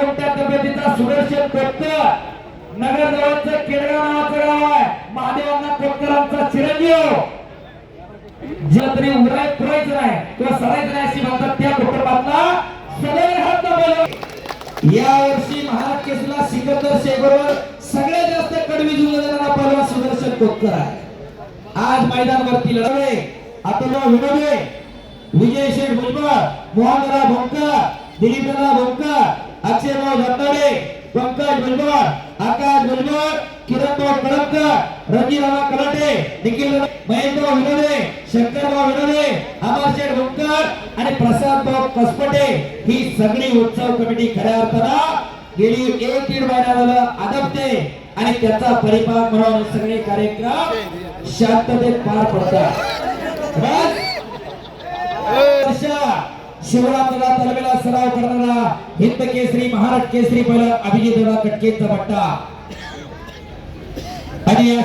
गुंठ्या तब्येतीचा सुदर्शन कोतकर, नगर जवळचं केडगाव नावाचं गाव आहे. महादेवांना कोतकरांचा चिरंजीव, ज्या तरी उराय पुरायचं नाही किंवा सरायचं नाही अशी म्हणतात त्या कुटुंबातला सदैव हात बोलव. या वर्षी महाराज केसरीला सिकंदर शेखबरोबर सगळ्यात जास्त कडवी जुळून देणारा पहिलवान सुदर्शन कोतकर आहे. आज मैदानावरती लढले अतुलराव विनोदे, विजय शेठ भुजबळ, मोहनराव भोंकर, दिलीपराव भोंकर, अक्षयराव धनडे, पंकज भुजबळ, आकाश भुजबळ, किरणराव कळमकर, रणजीतराव कलाटे, निखिल महेंद्रराव विनोदे, शंकरराव विनोदे, अमर शेठ भोंकर आणि प्रसादराव कसपटे ही सगळी उत्सव कमिटी खऱ्या अर्थानं गेली 1-1.5 महिना झालं आदबते आणि त्याचा परिपाक म्हणून सगळे कार्यक्रम शांततेत पार पडतात. शिवरात्रीला तलवेला सराव करणारा हिंद केसरी महाराज केसरी पहिला अभिजित कटकेचा पट्टा आणि